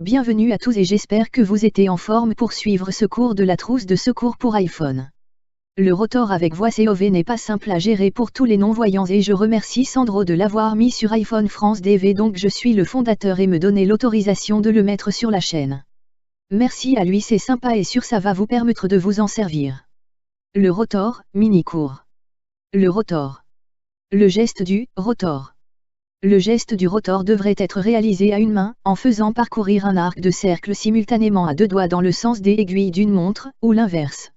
Bienvenue à tous et j'espère que vous êtes en forme pour suivre ce cours de la trousse de secours pour iPhone. Le rotor avec voix COV n'est pas simple à gérer pour tous les non-voyants et je remercie Sandro de l'avoir mis sur iPhone France DV, donc je suis le fondateur et me donner l'autorisation de le mettre sur la chaîne. Merci à lui, c'est sympa et sûr, ça va vous permettre de vous en servir. Le rotor, mini-cours. Le rotor. Le geste du rotor. Le geste du rotor devrait être réalisé à une main, en faisant parcourir un arc de cercle simultanément à deux doigts dans le sens des aiguilles d'une montre, ou l'inverse.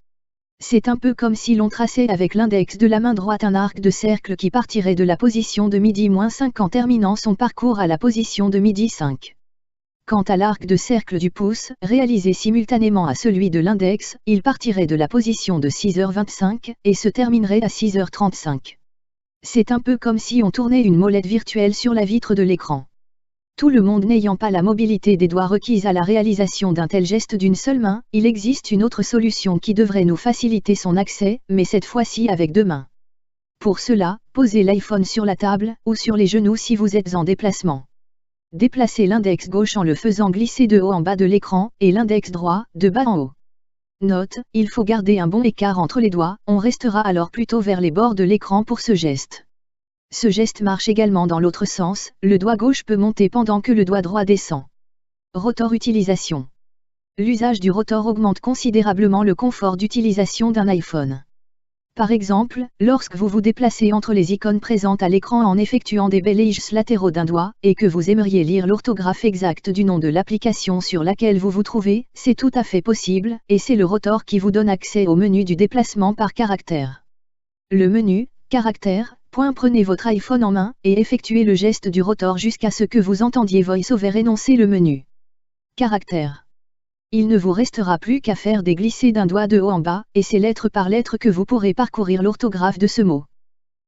C'est un peu comme si l'on traçait avec l'index de la main droite un arc de cercle qui partirait de la position de midi-5 en terminant son parcours à la position de midi-5. Quant à l'arc de cercle du pouce, réalisé simultanément à celui de l'index, il partirait de la position de 6h25, et se terminerait à 6h35. C'est un peu comme si on tournait une molette virtuelle sur la vitre de l'écran. Tout le monde n'ayant pas la mobilité des doigts requise à la réalisation d'un tel geste d'une seule main, il existe une autre solution qui devrait nous faciliter son accès, mais cette fois-ci avec deux mains. Pour cela, posez l'iPhone sur la table, ou sur les genoux si vous êtes en déplacement. Déplacez l'index gauche en le faisant glisser de haut en bas de l'écran, et l'index droit, de bas en haut. Note, il faut garder un bon écart entre les doigts, on restera alors plutôt vers les bords de l'écran pour ce geste. Ce geste marche également dans l'autre sens, le doigt gauche peut monter pendant que le doigt droit descend. Rotor utilisation. L'usage du rotor augmente considérablement le confort d'utilisation d'un iPhone. Par exemple, lorsque vous vous déplacez entre les icônes présentes à l'écran en effectuant des balayages latéraux d'un doigt, et que vous aimeriez lire l'orthographe exacte du nom de l'application sur laquelle vous vous trouvez, c'est tout à fait possible, et c'est le rotor qui vous donne accès au menu du déplacement par caractère. Le menu, caractère, prenez votre iPhone en main, et effectuez le geste du rotor jusqu'à ce que vous entendiez VoiceOver énoncer le menu. Caractère. Il ne vous restera plus qu'à faire des glissés d'un doigt de haut en bas, et c'est lettre par lettre que vous pourrez parcourir l'orthographe de ce mot.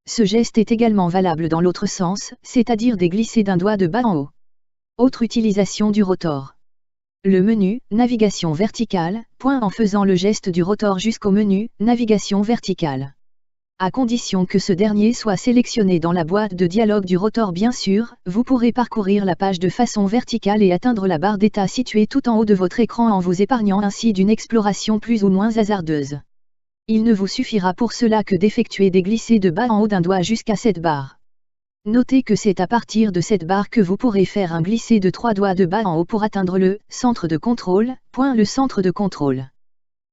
Ce geste est également valable dans l'autre sens, c'est-à-dire des glissés d'un doigt de bas en haut. Autre utilisation du rotor. Le menu, navigation verticale, en faisant le geste du rotor jusqu'au menu, navigation verticale. À condition que ce dernier soit sélectionné dans la boîte de dialogue du rotor bien sûr, vous pourrez parcourir la page de façon verticale et atteindre la barre d'état située tout en haut de votre écran en vous épargnant ainsi d'une exploration plus ou moins hasardeuse. Il ne vous suffira pour cela que d'effectuer des glissés de bas en haut d'un doigt jusqu'à cette barre. Notez que c'est à partir de cette barre que vous pourrez faire un glissé de 3 doigts de bas en haut pour atteindre le centre de contrôle, le centre de contrôle.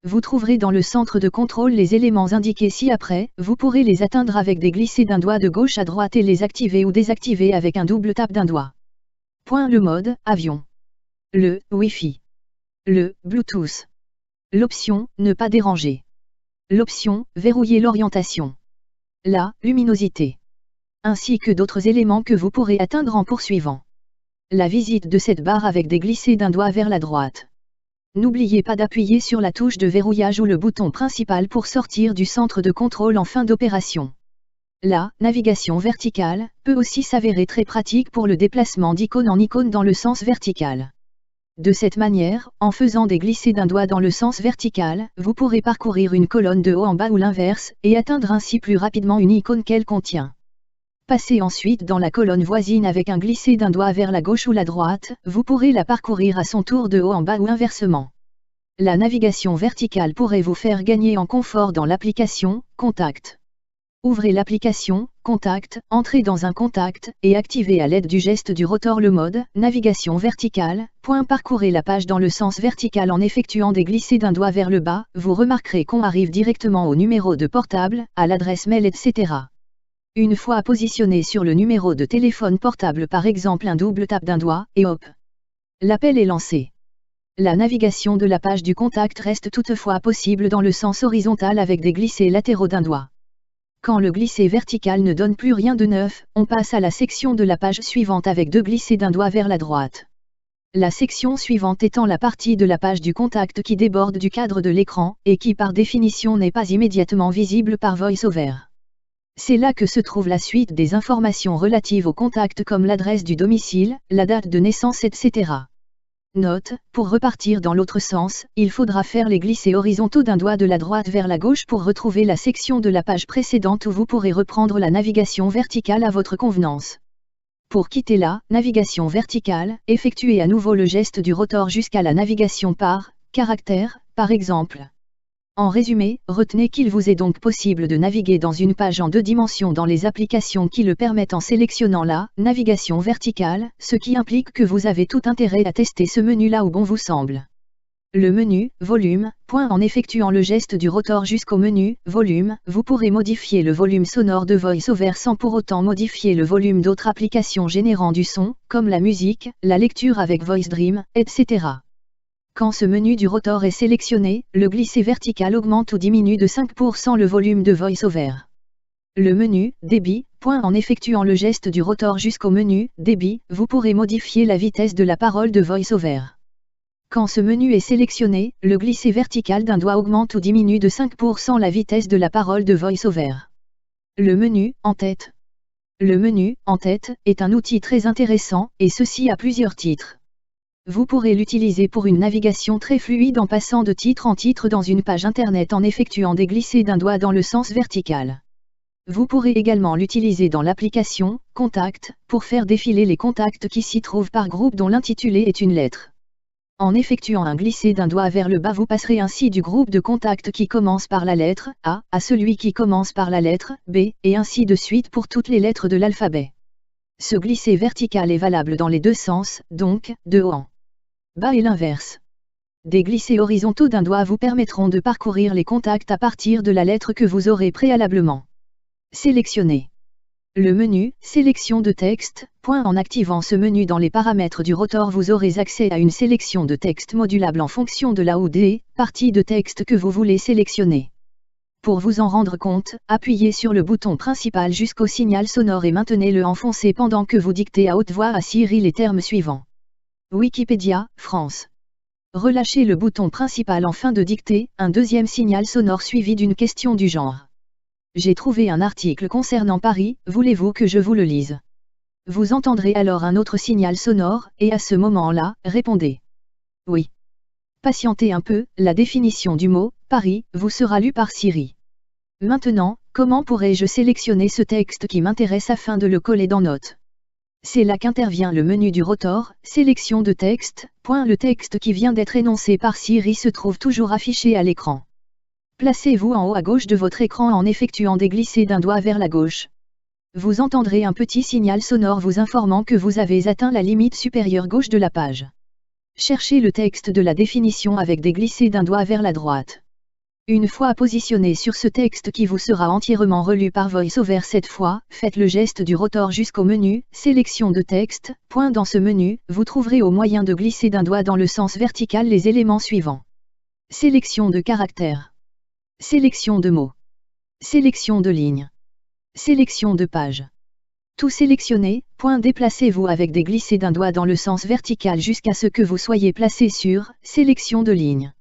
Vous trouverez dans le centre de contrôle les éléments indiqués ci-après, vous pourrez les atteindre avec des glissés d'un doigt de gauche à droite et les activer ou désactiver avec un double tap d'un doigt. Le mode, avion. Le Wi-Fi. Le Bluetooth. L'option, ne pas déranger. L'option, verrouiller l'orientation. La luminosité. Ainsi que d'autres éléments que vous pourrez atteindre en poursuivant. La visite de cette barre avec des glissés d'un doigt vers la droite. N'oubliez pas d'appuyer sur la touche de verrouillage ou le bouton principal pour sortir du centre de contrôle en fin d'opération. La navigation verticale peut aussi s'avérer très pratique pour le déplacement d'icône en icône dans le sens vertical. De cette manière, en faisant des glissés d'un doigt dans le sens vertical, vous pourrez parcourir une colonne de haut en bas ou l'inverse, et atteindre ainsi plus rapidement une icône qu'elle contient. Passez ensuite dans la colonne voisine avec un glissé d'un doigt vers la gauche ou la droite, vous pourrez la parcourir à son tour de haut en bas ou inversement. La navigation verticale pourrait vous faire gagner en confort dans l'application « Contact ». Ouvrez l'application « Contact », entrez dans un contact, et activez à l'aide du geste du rotor le mode « Navigation verticale ». Parcourez la page dans le sens vertical en effectuant des glissés d'un doigt vers le bas, vous remarquerez qu'on arrive directement au numéro de portable, à l'adresse mail etc. Une fois positionné sur le numéro de téléphone portable par exemple un double tap d'un doigt, et hop! L'appel est lancé. La navigation de la page du contact reste toutefois possible dans le sens horizontal avec des glissés latéraux d'un doigt. Quand le glissé vertical ne donne plus rien de neuf, on passe à la section de la page suivante avec deux glissés d'un doigt vers la droite. La section suivante étant la partie de la page du contact qui déborde du cadre de l'écran, et qui par définition n'est pas immédiatement visible par VoiceOver. C'est là que se trouve la suite des informations relatives au contact comme l'adresse du domicile, la date de naissance etc. Note, pour repartir dans l'autre sens, il faudra faire les glissés horizontaux d'un doigt de la droite vers la gauche pour retrouver la section de la page précédente où vous pourrez reprendre la navigation verticale à votre convenance. Pour quitter la navigation verticale, effectuez à nouveau le geste du rotor jusqu'à la navigation par caractère, par exemple. En résumé, retenez qu'il vous est donc possible de naviguer dans une page en 2 dimensions dans les applications qui le permettent en sélectionnant la navigation verticale, ce qui implique que vous avez tout intérêt à tester ce menu là où bon vous semble. Le menu volume, en effectuant le geste du rotor jusqu'au menu volume, vous pourrez modifier le volume sonore de VoiceOver sans pour autant modifier le volume d'autres applications générant du son, comme la musique, la lecture avec VoiceDream, etc. Quand ce menu du rotor est sélectionné, le glisser vertical augmente ou diminue de 5% le volume de VoiceOver. Le menu débit, en effectuant le geste du rotor jusqu'au menu débit, vous pourrez modifier la vitesse de la parole de VoiceOver. Quand ce menu est sélectionné, le glisser vertical d'un doigt augmente ou diminue de 5% la vitesse de la parole de VoiceOver. Le menu en tête. Le menu en tête est un outil très intéressant, et ceci à plusieurs titres. Vous pourrez l'utiliser pour une navigation très fluide en passant de titre en titre dans une page internet en effectuant des glissés d'un doigt dans le sens vertical. Vous pourrez également l'utiliser dans l'application « Contacts » pour faire défiler les contacts qui s'y trouvent par groupe dont l'intitulé est une lettre. En effectuant un glissé d'un doigt vers le bas, vous passerez ainsi du groupe de contacts qui commence par la lettre A à celui qui commence par la lettre B, et ainsi de suite pour toutes les lettres de l'alphabet. Ce glisser vertical est valable dans les deux sens, donc, de haut en bas et l'inverse. Des glissés horizontaux d'un doigt vous permettront de parcourir les contacts à partir de la lettre que vous aurez préalablement sélectionnée. Le menu « Sélection de texte », en activant ce menu dans les paramètres du rotor, vous aurez accès à une sélection de texte modulable en fonction de la ou des parties de texte que vous voulez sélectionner. Pour vous en rendre compte, appuyez sur le bouton principal jusqu'au signal sonore et maintenez-le enfoncé pendant que vous dictez à haute voix à Siri les termes suivants. Wikipédia, France. Relâchez le bouton principal en fin de dictée, un deuxième signal sonore suivi d'une question du genre. J'ai trouvé un article concernant Paris, voulez-vous que je vous le lise? Vous entendrez alors un autre signal sonore, et à ce moment-là, répondez. Oui. Patientez un peu, la définition du mot « Paris » vous sera lue par Siri. Maintenant, comment pourrais-je sélectionner ce texte qui m'intéresse afin de le coller dans Notes? C'est là qu'intervient le menu du rotor, sélection de texte, le texte qui vient d'être énoncé par Siri se trouve toujours affiché à l'écran. Placez-vous en haut à gauche de votre écran en effectuant des glissés d'un doigt vers la gauche. Vous entendrez un petit signal sonore vous informant que vous avez atteint la limite supérieure gauche de la page. Cherchez le texte de la définition avec des glissés d'un doigt vers la droite. Une fois positionné sur ce texte qui vous sera entièrement relu par VoiceOver cette fois, faites le geste du rotor jusqu'au menu « Sélection de texte ». Dans ce menu, vous trouverez au moyen de glisser d'un doigt dans le sens vertical les éléments suivants. Sélection de caractères. Sélection de mots. Sélection de lignes. Sélection de pages. Tout sélectionné, déplacez-vous avec des glissés d'un doigt dans le sens vertical jusqu'à ce que vous soyez placé sur « Sélection de lignes ».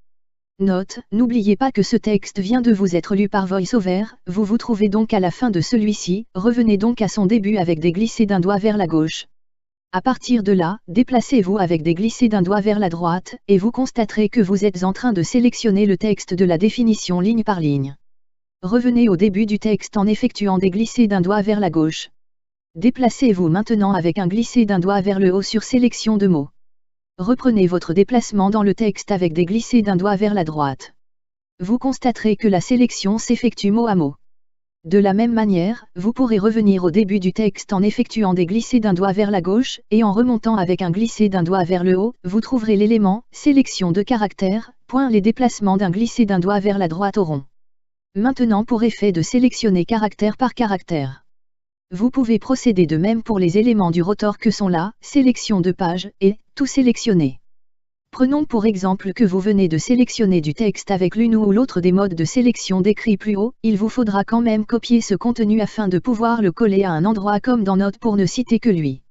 Note, n'oubliez pas que ce texte vient de vous être lu par VoiceOver, vous vous trouvez donc à la fin de celui-ci, revenez donc à son début avec des glissés d'un doigt vers la gauche. À partir de là, déplacez-vous avec des glissés d'un doigt vers la droite, et vous constaterez que vous êtes en train de sélectionner le texte de la définition ligne par ligne. Revenez au début du texte en effectuant des glissés d'un doigt vers la gauche. Déplacez-vous maintenant avec un glissé d'un doigt vers le haut sur sélection de mots. Reprenez votre déplacement dans le texte avec des glissés d'un doigt vers la droite. Vous constaterez que la sélection s'effectue mot à mot. De la même manière, vous pourrez revenir au début du texte en effectuant des glissés d'un doigt vers la gauche, et en remontant avec un glissé d'un doigt vers le haut, vous trouverez l'élément « Sélection de caractères », les déplacements d'un glissé d'un doigt vers la droite auront maintenant pour effet de sélectionner caractère par caractère. Vous pouvez procéder de même pour les éléments du rotor que sont la sélection de page et tout sélectionner. Prenons pour exemple que vous venez de sélectionner du texte avec l'une ou l'autre des modes de sélection décrits plus haut, il vous faudra quand même copier ce contenu afin de pouvoir le coller à un endroit comme dans Notes pour ne citer que lui.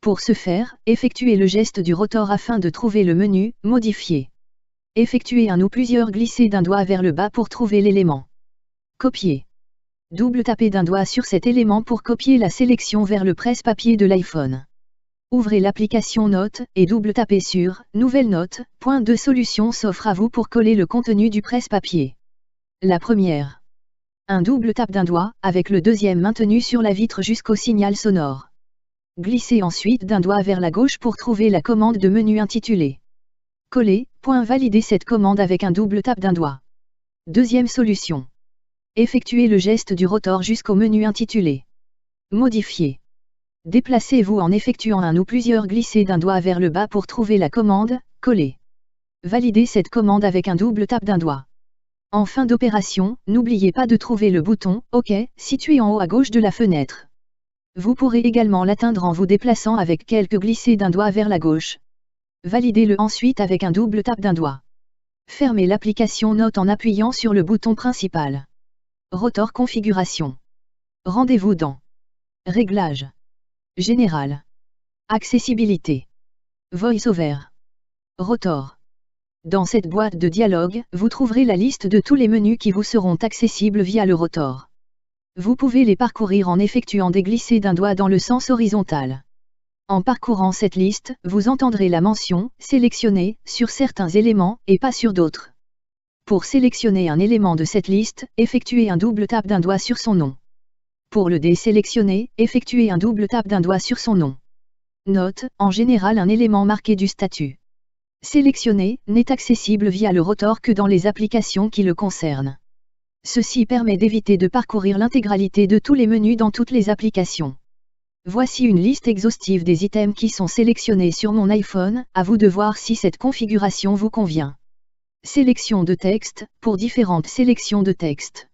Pour ce faire, effectuez le geste du rotor afin de trouver le menu « Modifier ». Effectuez un ou plusieurs glissés d'un doigt vers le bas pour trouver l'élément. Copier. Double tapez d'un doigt sur cet élément pour copier la sélection vers le presse-papier de l'iPhone. Ouvrez l'application Notes et double tapez sur « Nouvelle note ». Deux solutions s'offrent à vous pour coller le contenu du presse-papier. La première. Un double tape d'un doigt, avec le deuxième maintenu sur la vitre jusqu'au signal sonore. Glissez ensuite d'un doigt vers la gauche pour trouver la commande de menu intitulée Coller, validez cette commande avec un double tap d'un doigt. Deuxième solution. Effectuez le geste du rotor jusqu'au menu intitulé Modifier. Déplacez-vous en effectuant un ou plusieurs glissés d'un doigt vers le bas pour trouver la commande Coller. Validez cette commande avec un double tap d'un doigt. En fin d'opération, n'oubliez pas de trouver le bouton OK situé en haut à gauche de la fenêtre. Vous pourrez également l'atteindre en vous déplaçant avec quelques glissés d'un doigt vers la gauche. Validez-le ensuite avec un double tap d'un doigt. Fermez l'application Note en appuyant sur le bouton principal. Rotor configuration. Rendez-vous dans Réglages. Général. Accessibilité. VoiceOver. Rotor. Dans cette boîte de dialogue, vous trouverez la liste de tous les menus qui vous seront accessibles via le rotor. Vous pouvez les parcourir en effectuant des glissés d'un doigt dans le sens horizontal. En parcourant cette liste, vous entendrez la mention « Sélectionner » sur certains éléments et pas sur d'autres. Pour sélectionner un élément de cette liste, effectuez un double tap d'un doigt sur son nom. Pour le désélectionner, effectuez un double tap d'un doigt sur son nom. Note, en général un élément marqué du statut sélectionné n'est accessible via le rotor que dans les applications qui le concernent. Ceci permet d'éviter de parcourir l'intégralité de tous les menus dans toutes les applications. Voici une liste exhaustive des items qui sont sélectionnés sur mon iPhone, à vous de voir si cette configuration vous convient. Sélection de texte, pour différentes sélections de texte.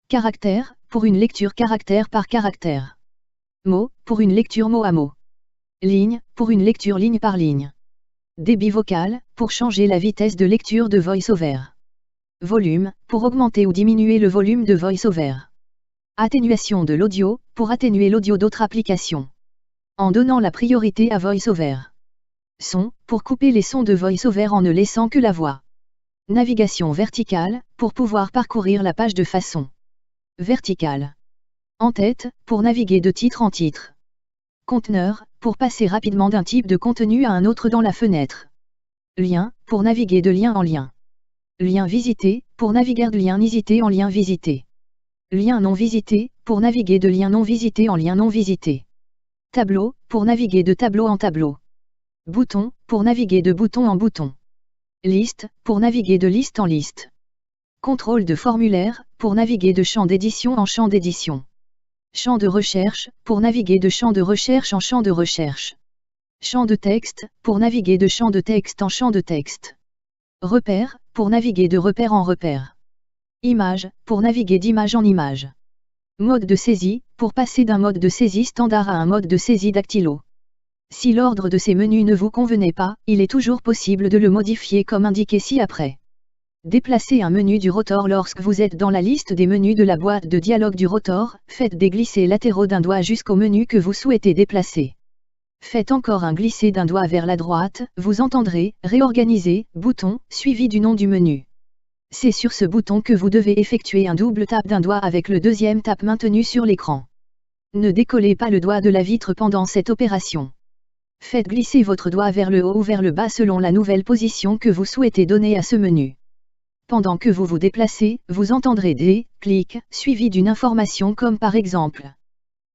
Caractère, pour une lecture caractère par caractère. Mot, pour une lecture mot à mot. Ligne, pour une lecture ligne par ligne. Débit vocal, pour changer la vitesse de lecture de VoiceOver. Volume, pour augmenter ou diminuer le volume de VoiceOver. Atténuation de l'audio, pour atténuer l'audio d'autres applications. En donnant la priorité à VoiceOver. Son, pour couper les sons de VoiceOver en ne laissant que la voix. Navigation verticale, pour pouvoir parcourir la page de façon verticale. En-tête, pour naviguer de titre en titre. Conteneur, pour passer rapidement d'un type de contenu à un autre dans la fenêtre. Lien, pour naviguer de lien en lien. Lien visité, pour naviguer de lien visité en lien visité. Lien non visité, pour naviguer de lien non visité en lien non visité. Tableau, pour naviguer de tableau en tableau. Bouton, pour naviguer de bouton en bouton. Liste, pour naviguer de liste en liste. Contrôle de formulaire, pour naviguer de champ d'édition en champ d'édition. Champ de recherche, pour naviguer de champ de recherche en champ de recherche. Champ de texte, pour naviguer de champ de texte en champ de texte. Repère, pour naviguer de repère en repère. Image, pour naviguer d'image en image. Mode de saisie, pour passer d'un mode de saisie standard à un mode de saisie dactylo. Si l'ordre de ces menus ne vous convenait pas, il est toujours possible de le modifier comme indiqué ci-après. Déplacez un menu du rotor lorsque vous êtes dans la liste des menus de la boîte de dialogue du rotor, faites des glissés latéraux d'un doigt jusqu'au menu que vous souhaitez déplacer. Faites encore un glissé d'un doigt vers la droite, vous entendrez « Réorganiser » bouton, suivi du nom du menu. C'est sur ce bouton que vous devez effectuer un double tap d'un doigt avec le deuxième tap maintenu sur l'écran. Ne décollez pas le doigt de la vitre pendant cette opération. Faites glisser votre doigt vers le haut ou vers le bas selon la nouvelle position que vous souhaitez donner à ce menu. Pendant que vous vous déplacez, vous entendrez des clics, suivis d'une information comme par exemple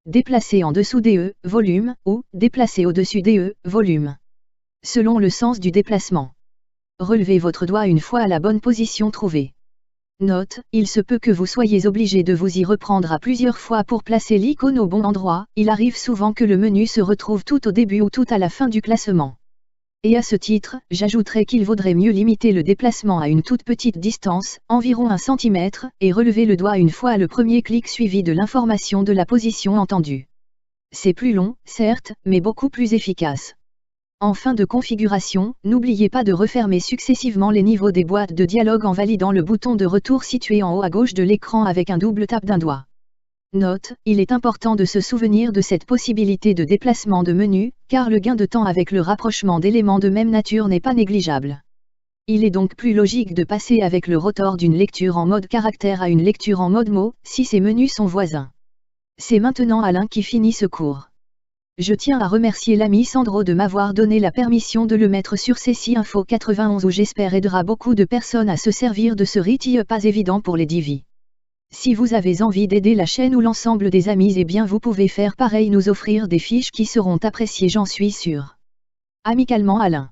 déplacer en dessous des E, volume, ou déplacer au-dessus des E, volume. Selon le sens du déplacement. Relevez votre doigt une fois à la bonne position trouvée. Note, il se peut que vous soyez obligé de vous y reprendre à plusieurs fois pour placer l'icône au bon endroit, il arrive souvent que le menu se retrouve tout au début ou tout à la fin du classement. Et à ce titre, j'ajouterais qu'il vaudrait mieux limiter le déplacement à une toute petite distance, environ 1 cm, et relever le doigt une fois à le premier clic suivi de l'information de la position entendue. C'est plus long, certes, mais beaucoup plus efficace. En fin de configuration, n'oubliez pas de refermer successivement les niveaux des boîtes de dialogue en validant le bouton de retour situé en haut à gauche de l'écran avec un double tap d'un doigt. Note, il est important de se souvenir de cette possibilité de déplacement de menu, car le gain de temps avec le rapprochement d'éléments de même nature n'est pas négligeable. Il est donc plus logique de passer avec le rotor d'une lecture en mode caractère à une lecture en mode mot, si ces menus sont voisins. C'est maintenant Alain qui finit ce cours. Je tiens à remercier l'ami Sandro de m'avoir donné la permission de le mettre sur CC Info 91 où j'espère aidera beaucoup de personnes à se servir de ce RTE pas évident pour les divis. Si vous avez envie d'aider la chaîne ou l'ensemble des amis, eh bien vous pouvez faire pareil, nous offrir des fiches qui seront appréciées, j'en suis sûr. Amicalement Alain.